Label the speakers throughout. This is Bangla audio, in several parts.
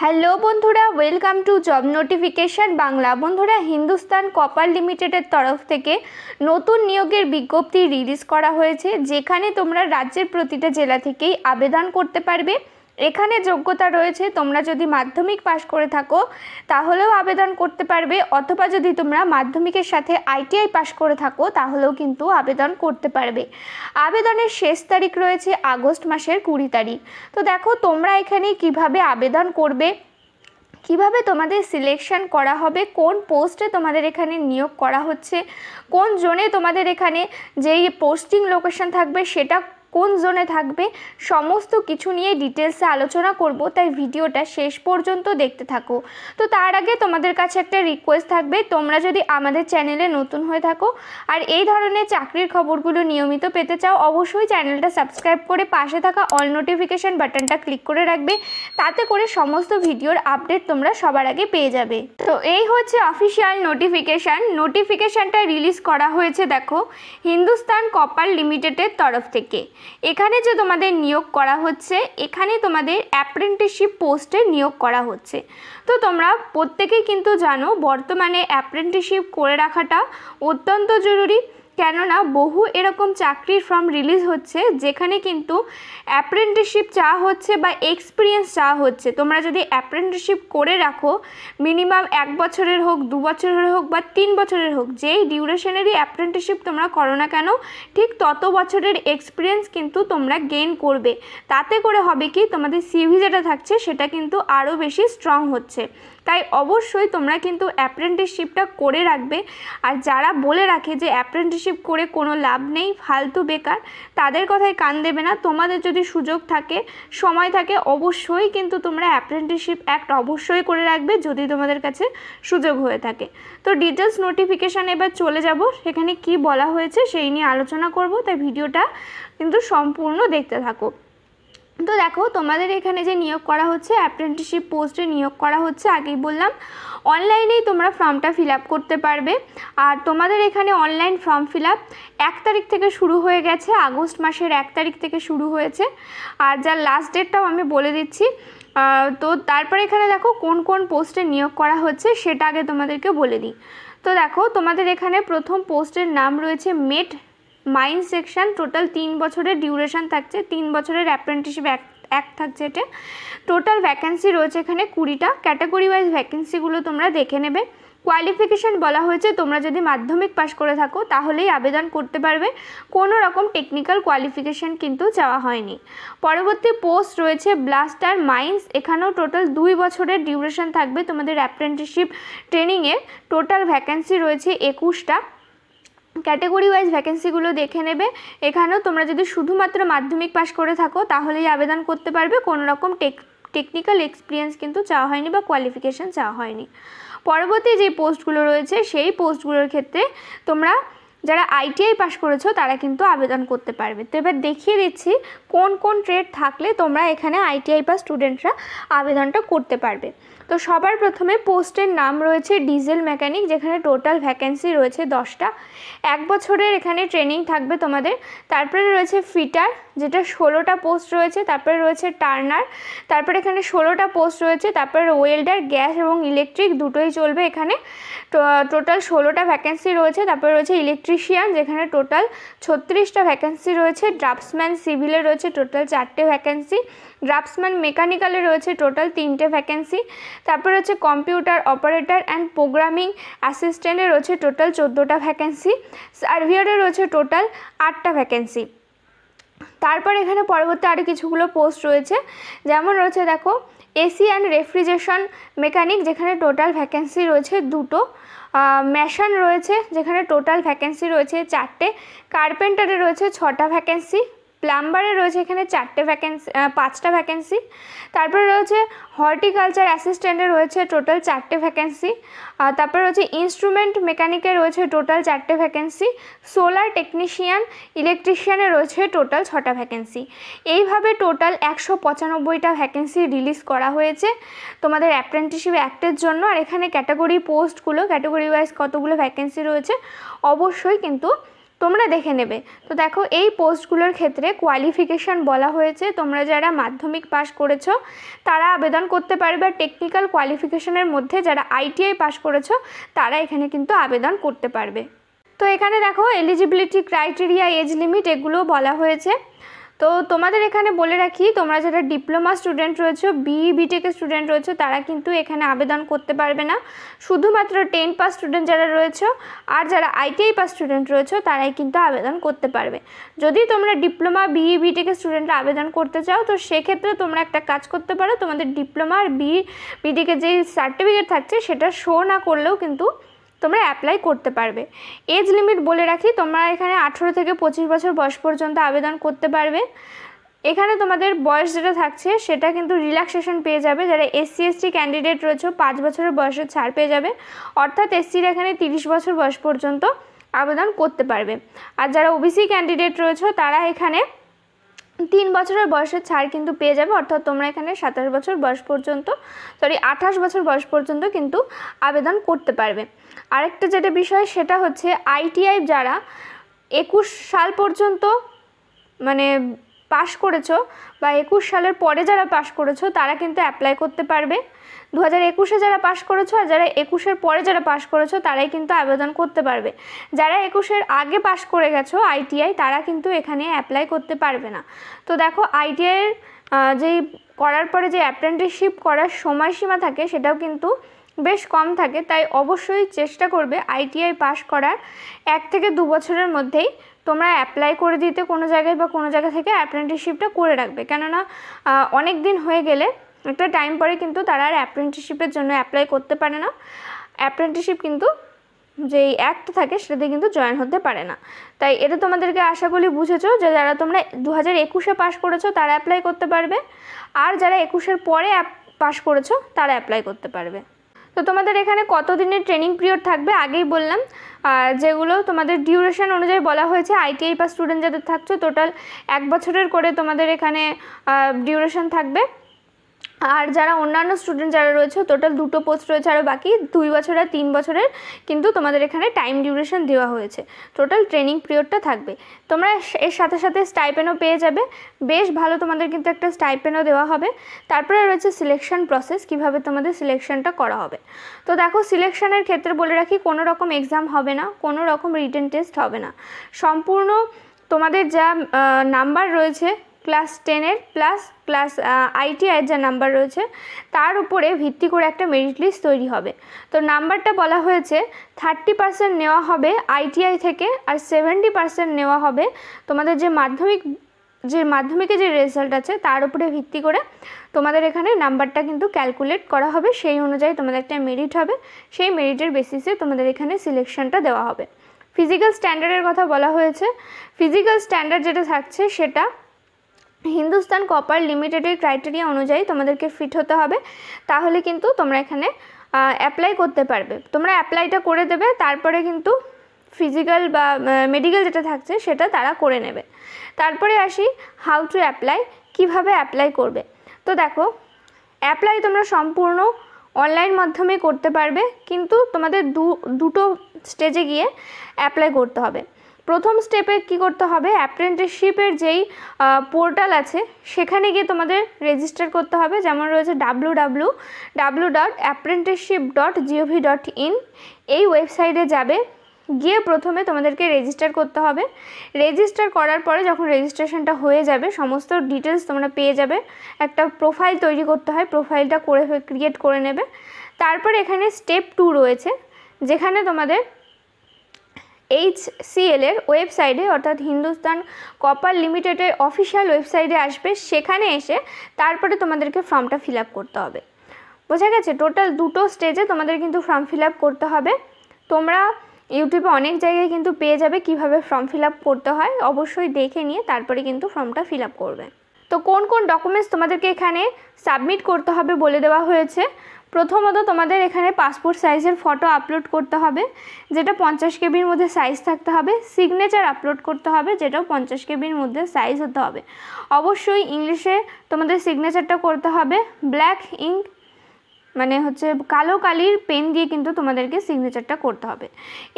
Speaker 1: হ্যালো বন্ধুরা, welcome to job notification Bangla. বন্ধুরা, হিন্দুস্তান কপার লিমিটেডের তরফ থেকে নতুন নিয়োগের বিজ্ঞপ্তি রিলিজ করা হয়েছে, যেখানে তোমরা রাজ্যের প্রতিটা জেলা থেকেই আবেদন করতে পারবে। এখানে যোগ্যতা রয়েছে, তোমরা যদি মাধ্যমিক পাশ করে থাকো তাহলেও আবেদন করতে পারবে, অথবা যদি তোমরা মাধ্যমিকের সাথে আইটিআই পাশ করে থাকো তাহলেও কিন্তু আবেদন করতে পারবে। আবেদনের শেষ তারিখ রয়েছে আগস্ট মাসের 20 তারিখ। তো দেখো তোমরা এখানে কিভাবে আবেদন করবে, কিভাবে তোমাদের সিলেকশন করা হবে, কোন পোস্টে তোমাদের এখানে নিয়োগ করা হচ্ছে, কোন জোনে তোমাদের এখানে যেই পোস্টিং লোকেশন থাকবে সেটা কোন জোনে থাকবে, সমস্ত কিছু নিয়ে ডিটেলসে আলোচনা করব, তাই ভিডিওটা শেষ পর্যন্ত দেখতে থাকো। তো তার আগে তোমাদের কাছে একটা রিকোয়েস্ট থাকবে, তোমরা যদি আমাদের চ্যানেলে নতুন হয়ে থাকো আর এই ধরনের চাকরির খবরগুলো নিয়মিত পেতে চাও, অবশ্যই চ্যানেলটা সাবস্ক্রাইব করে পাশে থাকা অল নোটিফিকেশান বাটনটা ক্লিক করে রাখবে, তাতে করে সমস্ত ভিডিওর আপডেট তোমরা সবার আগে পেয়ে যাবে। তো এই হচ্ছে অফিসিয়াল নোটিফিকেশানটা রিলিজ করা হয়েছে দেখো হিন্দুস্তান কপার লিমিটেডের তরফ থেকে। এখানে যে তোমাদের নিয়োগ করা হচ্ছে, এখানে তোমাদের অ্যাপ্রেন্টিসশিপ পোস্টে নিয়োগ করা হচ্ছে। তো তোমরা প্রত্যেকেই কিন্তু জানো বর্তমানে অ্যাপ্রেন্টিসশিপ করে রাখাটা অত্যন্ত জরুরি, কেননা বহু এরকম চাকরির ফর্ম রিলিজ হচ্ছে যেখানে কিন্তু অ্যাপ্রেন্টিসশিপ চাওয়া হচ্ছে বা এক্সপিরিয়েন্স চাওয়া হচ্ছে। তোমরা যদি অ্যাপ্রেন্টিসশিপ করে রাখো, মিনিমাম 1 বছরের হোক, 2 বছরের হোক বা 3 বছরের হোক, যেই ডিউরেশনেরই অ্যাপ্রেন্টিসশিপ তোমরা করো না কেন, ঠিক তত বছরের এক্সপিরিয়েন্স কিন্তু তোমরা গেইন করবে। তাতে করে হবে কি, তোমাদের সিভি যেটা থাকছে সেটা কিন্তু আরও বেশি স্ট্রং হচ্ছে। তাই অবশ্যই তোমরা কিন্তু অ্যাপ্রেন্টিসশিপটা করে রাখবে। আর যারা বলে রাখে যে অ্যাপ্রেন্টিসশিপ করে কোনো লাভ নেই, ফালতু বেকার, তাদের কথায় কান দেবে না। তোমাদের যদি সুযোগ থাকে, সময় থাকে, অবশ্যই কিন্তু তোমরা অ্যাপ্রেন্টিসশিপ অ্যাক্ট অবশ্যই করে রাখবে যদি তোমাদের কাছে সুযোগ হয়ে থাকে। তো ডিটেলস নোটিফিকেশান এবার চলে যাব, সেখানে কি বলা হয়েছে সেই নিয়ে আলোচনা করব, তাই ভিডিওটা কিন্তু সম্পূর্ণ দেখতে থাকো। তো দেখো তোমাদের এখানে যে নিয়োগ করা হচ্ছে, অ্যাপ্রেন্টিসশিপ পোস্টে নিয়োগ করা হচ্ছে, আগেই বললাম অনলাইনেই তোমরা ফর্মটা ফিল আপ করতে পারবে। আর তোমাদের এখানে অনলাইন ফর্ম ফিল আপ 1 তারিখ থেকে শুরু হয়ে গেছে, আগস্ট মাসের 1 তারিখ থেকে শুরু হয়েছে। আর যার লাস্ট ডেটটাও আমি বলে দিচ্ছি। তো তারপরে এখানে দেখো কোন কোন পোস্টে নিয়োগ করা হচ্ছে সেটা আগে তোমাদেরকে বলে দিই। তো দেখো তোমাদের এখানে প্রথম পোস্টের নাম রয়েছে মেট মাইন্স সেকশন। টোটাল 3 বছরের ডিউরেশন থাকছে, 3 বছরের অ্যাপ্রেন্টিসশিপ অ্যাক্ট থাকছে এটা। টোটাল ভ্যাকেন্সি রয়েছে এখানে 20টা। ক্যাটাগরি ওয়াইজ ভ্যাকেন্সিগুলো তোমরা দেখে নেবে। কোয়ালিফিকেশান বলা হয়েছে, তোমরা যদি মাধ্যমিক পাশ করে থাকো তাহলেই আবেদন করতে পারবে, কোনো রকম টেকনিক্যাল কোয়ালিফিকেশান কিন্তু চাওয়া হয়নি। পরবর্তী পোস্ট রয়েছে ব্লাস্টার মাইন্স। এখানেও টোটাল 2 বছরের ডিউরেশন থাকবে তোমাদের অ্যাপ্রেন্টিসশিপ ট্রেনিংয়ে। টোটাল ভ্যাকেন্সি রয়েছে 21টা। ক্যাটাগরি ওয়াইজ ভ্যাকেন্সিগুলো দেখে নেবে। এখানেও তোমরা যদি শুধুমাত্র মাধ্যমিক পাশ করে থাকো তাহলেই আবেদন করতে পারবে, কোনো রকম টেকনিক্যাল এক্সপিরিয়েন্স কিন্তু চাওয়া হয়নি বা কোয়ালিফিকেশান চাওয়া হয়নি। পরবর্তী যে পোস্টগুলো রয়েছে সেই পোস্টগুলোর ক্ষেত্রে তোমরা যারা আইটিআই পাশ করেছো তারা কিন্তু আবেদন করতে পারবে। তো এবার দেখিয়ে দিচ্ছি কোন কোন ট্রেড থাকলে তোমরা এখানে আইটিআই পাস স্টুডেন্টরা আবেদনটা করতে পারবে। তো সবার প্রথমে পোস্টের নাম রয়েছে ডিজেল মেকানিক, যেখানে টোটাল ভ্যাকেন্সি রয়েছে 10টা। 1 বছরের এখানে ট্রেনিং থাকবে তোমাদের। তারপরে রয়েছে ফিটার, যেটা 16টা পোস্ট রয়েছে। তারপরে রয়েছে টার্নার, তারপরে এখানে 16টা পোস্ট রয়েছে। তারপরে ওয়েল্ডার, গ্যাস এবং ইলেকট্রিক দুটোই চলবে এখানে। টোটাল 16টা ভ্যাকেন্সি রয়েছে। তারপরে রয়েছে ইলেকট্রিশিয়ান, যেখানে টোটাল 36টা ভ্যাকেন্সি রয়েছে। ড্রাফটসম্যান সিভিলে রয়েছে টোটাল 4টে ভ্যাকেন্সি। ড্রাফটসম্যান মেকানিক্যালে রয়েছে টোটাল 3টে ভ্যাকেন্সি। তারপরে হচ্ছে কম্পিউটার অপারেটর অ্যান্ড প্রোগ্রামিং অ্যাসিস্ট্যান্টে রয়েছে টোটাল 14টা ভ্যাকেন্সি। সার্ভিয়ারে রয়েছে টোটাল 8টা ভ্যাকেন্সি। তারপর এখানে পরবর্তী আরও কিছুগুলো পোস্ট রয়েছে, যেমন রয়েছে দেখো এসি অ্যান্ড রেফ্রিজারেশন মেকানিক, যেখানে টোটাল ভ্যাকেন্সি রয়েছে 2টো। মেশিন রয়েছে, যেখানে টোটাল ভ্যাকেন্সি রয়েছে 4টে। কার্পেন্টারে রয়েছে 6টা ভ্যাকেন্সি। প্লাম্বারে রয়েছে এখানে 5টা ভ্যাকেন্সি। তারপরে রয়েছে হর্টিকালচার অ্যাসিস্ট্যান্টে রয়েছে টোটাল 4টে ভ্যাকেন্সি। তারপরে রয়েছে ইনস্ট্রুমেন্ট মেকানিকে রয়েছে টোটাল 4টে ভ্যাকেন্সি। সোলার টেকনিশিয়ান ইলেকট্রিশিয়ানে রয়েছে টোটাল 6টা ভ্যাকেন্সি। এইভাবে টোটাল 195টা ভ্যাকেন্সি রিলিজ করা হয়েছে তোমাদের অ্যাপ্রেন্টিসশিপ অ্যাক্টের জন্য। আর এখানে ক্যাটাগরি পোস্টগুলো, ক্যাটাগরি ওয়াইজ কতগুলো ভ্যাকেন্সি রয়েছে অবশ্যই কিন্তু তোমরা দেখে নেবে। তো দেখো এই পোস্টগুলোর ক্ষেত্রে কোয়ালিফিকেশান বলা হয়েছে, তোমরা যারা মাধ্যমিক পাস করেছো তারা আবেদন করতে পারবে, আর টেকনিক্যাল কোয়ালিফিকেশানের মধ্যে যারা ITI পাস করেছো তারা এখানে কিন্তু আবেদন করতে পারবে। তো এখানে দেখো এলিজিবিলিটি ক্রাইটেরিয়া, এজ লিমিট এগুলো বলা হয়েছে। তো তোমাদের এখানে বলে রাখি, তোমরা যারা ডিপ্লোমা স্টুডেন্ট রয়েছো, BE BTech স্টুডেন্ট রয়েছো তারা কিন্তু এখানে আবেদন করতে পারবে না। শুধুমাত্র 10 পাস স্টুডেন্ট যারা রয়েছো আর যারা ITI পাস স্টুডেন্ট রয়েছো তারাই কিন্তু আবেদন করতে পারবে। যদি তোমরা ডিপ্লোমা BE BTech স্টুডেন্টরা আবেদন করতে চাও তো সেক্ষেত্রে তোমরা একটা কাজ করতে পারো, তোমাদের ডিপ্লোমা আর BE BTech যে সার্টিফিকেট থাকছে সেটা শো না করলেও কিন্তু তোমরা অ্যাপ্লাই করতে পারবে। এজ লিমিট বলে রাখি, তোমরা এখানে 18 থেকে 25 বছর বয়স পর্যন্ত আবেদন করতে পারবে। এখানে তোমাদের বয়স যেটা থাকছে সেটা কিন্তু রিল্যাক্সেশন পেয়ে যাবে। যারা SC ST ক্যান্ডিডেট রয়েছে 5 বছরের বয়সের ছাড় পেয়ে যাবে, অর্থাৎ SCর এখানে 30 বছর বয়স পর্যন্ত আবেদন করতে পারবে। আর যারা OBC ক্যান্ডিডেট রয়েছে তারা এখানে 3 বছরের বয়সের ছাড় কিন্তু পেয়ে যাবে, অর্থাৎ তোমরা এখানে 27 বছর বয়স পর্যন্ত 28 বছর বয়স পর্যন্ত কিন্তু আবেদন করতে পারবে। আরেকটা যেটা বিষয় সেটা হচ্ছে ITI যারা 21 সাল পর্যন্ত মানে পাস করেছো বা 21 সালের পরে যারা পাস করেছো তারা কিন্তু অ্যাপ্লাই করতে পারবে। 2021-এ যারা পাস করেছো আর যারা 21-এর পরে যারা পাস করেছো তারাই কিন্তু আবেদন করতে পারবে। যারা 21-এর আগে পাস করে গেছো ITI তারা কিন্তু এখানে অ্যাপ্লাই করতে পারবে না। তো দেখো ITI-এর যেই করার পরে যে অ্যাপ্রেন্টিসশিপ করার সময়সীমা থাকে সেটাও কিন্তু বেশ কম থাকে, তাই অবশ্যই চেষ্টা করবে ITI পাস করার 1 থেকে 2 বছরের মধ্যেই তোমরা অ্যাপ্লাই করে দিতে কোনো জায়গায় বা কোনো জায়গা থেকে অ্যাপ্রেন্টিসশিপটা করে রাখবে। কেননা অনেক দিন হয়ে গেলে একটা টাইম পরে কিন্তু তারা আর অ্যাপ্রেন্টিসশিপের জন্য অ্যাপ্লাই করতে পারে না। অ্যাপ্রেন্টিসশিপ কিন্তু যেই অ্যাক্ট থাকে সেটাতে কিন্তু জয়েন হতে পারে না। তাই এটা তোমাদেরকে আশা করি বুঝেছো যে যারা তোমরা 2021-এ পাস করেছো তারা অ্যাপ্লাই করতে পারবে, আর যারা 21-এর পরে পাস করেছো তারা অ্যাপ্লাই করতে পারবে। তো তোমাদের এখানে কত দিনের ট্রেনিং পিরিয়ড থাকবে আগেই বললাম, যেগুলো তোমাদের ডিউরেশন অনুযায়ী বলা হয়েছে। ITI পাস স্টুডেন্ট যাদের থাকছো টোটাল 1 বছরের করে তোমাদের এখানে ডিউরেশন থাকবে, আর যারা অন্যান্য স্টুডেন্ট যারা রয়েছে টোটাল 2টো পোস্ট রয়েছে আর বাকি 2 বছর আর 3 বছরের কিন্তু তোমাদের এখানে টাইম ডিউরেশন দেওয়া হয়েছে। টোটাল ট্রেনিং পিরিয়ডটা থাকবে। তোমরা এর সাথে সাথে স্টাইপেনও পেয়ে যাবে, বেশ ভালো তোমাদের কিন্তু একটা স্টাইপেনও দেওয়া হবে। তারপরে রয়েছে সিলেকশন প্রসেস, কিভাবে তোমাদের সিলেকশনটা করা হবে। তো দেখো সিলেকশনের ক্ষেত্রে বলে রাখি কোনো রকম এক্সাম হবে না, কোনো রকম রিটেন টেস্ট হবে না। সম্পূর্ণ তোমাদের যা নাম্বার রয়েছে ক্লাস 10-এর প্লাস ক্লাস ITI-এর যা নাম্বার রয়েছে তার উপরে ভিত্তি করে একটা মেরিট লিস্ট তৈরি হবে। তো নাম্বারটা বলা হয়েছে 30% নেওয়া হবে ITI থেকে, আর 70% নেওয়া হবে তোমাদের যে মাধ্যমিকে যে রেজাল্ট আছে তার উপরে ভিত্তি করে তোমাদের এখানে নাম্বারটা কিন্তু ক্যালকুলেট করা হবে। সেই অনুযায়ী তোমাদের একটা মেরিট হবে, সেই মেরিটের বেসিসে তোমাদের এখানে সিলেকশনটা দেওয়া হবে। ফিজিক্যাল স্ট্যান্ডার্ডের কথা বলা হয়েছে। ফিজিক্যাল স্ট্যান্ডার্ড যেটা থাকছে সেটা হিন্দুস্তান কপার লিমিটেডের ক্রাইটেরিয়া অনুযায়ী তোমাদেরকে ফিট হতে হবে, তাহলে কিন্তু তোমরা এখানে অ্যাপ্লাই করতে পারবে। তোমরা অ্যাপ্লাইটা করে দেবে, তারপরে কিন্তু ফিজিক্যাল বা মেডিকেল যেটা থাকছে সেটা তারা করে নেবে। তারপরে আসি হাউ টু অ্যাপ্লাই, কিভাবে অ্যাপ্লাই করবে। তো দেখো অ্যাপ্লাই তোমরা সম্পূর্ণ অনলাইন মাধ্যমে করতে পারবে, কিন্তু তোমাদের দুটো স্টেজে গিয়ে অ্যাপ্লাই করতে হবে। প্রথম স্টেপে কি করতে হবে, অ্যাপ্রেন্টিসশিপের যেই পোর্টাল আছে সেখানে গিয়ে তোমাদের রেজিস্টার করতে হবে। যেমন রয়েছে www.apprenticeship.gov.in, এই ওয়েবসাইটে যাবে, গিয়ে প্রথমে তোমাদেরকে রেজিস্টার করতে হবে। রেজিস্টার করার পরে যখন রেজিস্ট্রেশনটা হয়ে যাবে সমস্ত ডিটেলস তোমরা পেয়ে যাবে। একটা প্রোফাইল তৈরি করতে হয়, প্রোফাইলটা ক্রিয়েট করে নেবে। তারপর এখানে স্টেপ 2 রয়েছে, যেখানে তোমাদের HCL-এর ওয়েবসাইটে অর্থাৎ হিন্দুস্তান কপার লিমিটেডের অফিসিয়াল ওয়েবসাইটে আসবে, সেখানে এসে তারপরে তোমাদেরকে ফর্মটা ফিল আপ করতে হবে। বোঝা গেছে? টোটাল 2টো স্টেজে তোমাদের কিন্তু ফর্ম ফিল আপ করতে হবে। তোমরা ইউটিউবে অনেক জায়গায় কিন্তু পেয়ে যাবে কিভাবে ফর্ম ফিল আপ করতে হয়, অবশ্যই দেখে নিয়ে তারপরে কিন্তু ফর্মটা ফিল আপ করবে। তো কোন কোন ডকুমেন্টস তোমাদেরকে এখানে সাবমিট করতে হবে বলে দেওয়া হয়েছে। প্রথমত তোমাদের এখানে পাসপোর্ট সাইজের ফটো আপলোড করতে হবে, যেটা 50 কেবির মধ্যে সাইজ থাকতে হবে। সিগনেচার আপলোড করতে হবে, যেটাও 50 কেবির মধ্যে সাইজ হতে হবে। অবশ্যই ইংলিশে তোমাদের সিগনেচারটা করতে হবে। ব্ল্যাক ইঙ্ক মানে হচ্ছে কালো কালির পেন দিয়ে কিন্তু তোমাদেরকে সিগনেচারটা করতে হবে।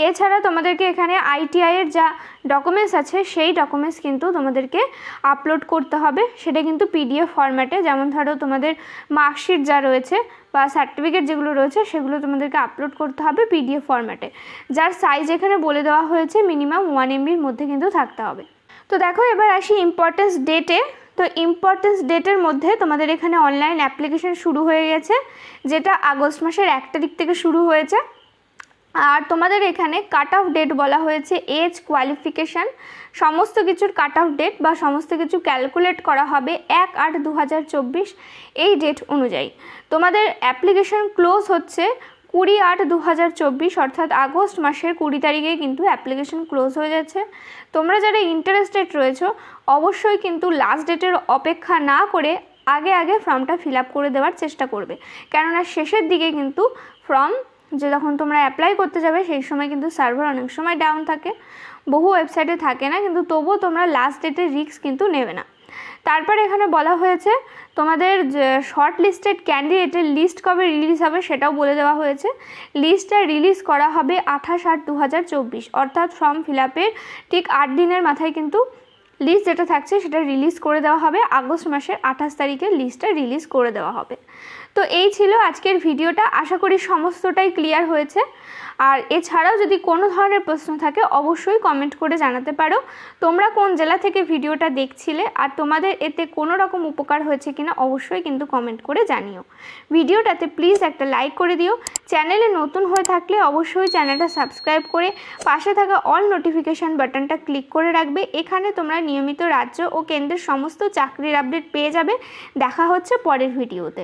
Speaker 1: এছাড়া তোমাদেরকে এখানে ITI এর যা ডকুমেন্টস আছে সেই ডকুমেন্টস কিন্তু তোমাদেরকে আপলোড করতে হবে, সেটা কিন্তু PDF ফরম্যাটে। যেমন ধরো তোমাদের মার্কশিট যা রয়েছে বা সার্টিফিকেট যেগুলো রয়েছে সেগুলো তোমাদেরকে আপলোড করতে হবে PDF ফরম্যাটে, যার সাইজ এখানে বলে দেওয়া হয়েছে মিনিমাম 1 MBর মধ্যে কিন্তু থাকতে হবে। তো দেখো এবার আসি ইম্পর্টেন্স ডেটে। তো ইম্পর্টেন্স ডেটের মধ্যে তোমাদের এখানে অনলাইন অ্যাপ্লিকেশন শুরু হয়ে গেছে, যেটা আগস্ট মাসের 1 তারিখ থেকে শুরু হয়েছে। আর তোমাদের এখানে কাট অফ ডেট বলা হয়েছে এজ, কোয়ালিফিকেশান, সমস্ত কিছুর কাট অফ ডেট বা সমস্ত কিছু ক্যালকুলেট করা হবে 1/8/2024 এই ডেট অনুযায়ী। তোমাদের অ্যাপ্লিকেশন ক্লোজ হচ্ছে 20/8/2024, অর্থাৎ আগস্ট মাসের 20 তারিখে কিন্তু অ্যাপ্লিকেশন ক্লোজ হয়ে যাচ্ছে। তোমরা যারা ইন্টারেস্টেড রয়েছো অবশ্যই কিন্তু লাস্ট ডেটের অপেক্ষা না করে আগে ফর্মটা ফিল আপ করে দেওয়ার চেষ্টা করবে, কেননা শেষের দিকে কিন্তু ফর্ম যে যখন তোমরা অ্যাপ্লাই করতে যাবে সেই সময় কিন্তু সার্ভার অনেক সময় ডাউন থাকে, বহু ওয়েবসাইটে থাকে না, কিন্তু তবুও তোমরা লাস্ট ডেটের রিস্ক কিন্তু নেবে না। তারপর এখানে বলা হয়েছে তোমাদের শর্ট লিস্টেড ক্যান্ডিডেটের লিস্ট কবে রিলিজ হবে সেটাও বলে দেওয়া হয়েছে। লিস্টটা রিলিজ করা হবে 28/8/2024, অর্থাৎ ফর্ম ফিল আপের ঠিক 8 দিনের মাথায় কিন্তু লিস্ট যেটা থাকছে সেটা রিলিজ করে দেওয়া হবে। আগস্ট মাসের 28 তারিখে লিস্টটা রিলিজ করে দেওয়া হবে। তো এই ছিল আজকের ভিডিওটা, আশা করি সমস্তটাই ক্লিয়ার হয়েছে। আর এছাড়াও যদি কোনো ধরনের প্রশ্ন থাকে অবশ্যই কমেন্ট করে জানাতে পারো। তোমরা কোন জেলা থেকে ভিডিওটা দেখছিলে আর তোমাদের এতে কোনো রকম উপকার হয়েছে কিনা অবশ্যই কিন্তু কমেন্ট করে জানিও। ভিডিওটাতে প্লিজ একটা লাইক করে দিও। চ্যানেলে নতুন হয়ে থাকলে অবশ্যই চ্যানেলটা সাবস্ক্রাইব করে পাশে থাকা অল নোটিফিকেশান বাটনটা ক্লিক করে রাখবে। এখানে তোমরা নিয়মিত রাজ্য ও কেন্দ্রের সমস্ত চাকরির আপডেট পেয়ে যাবে। দেখা হচ্ছে পরের ভিডিওতে।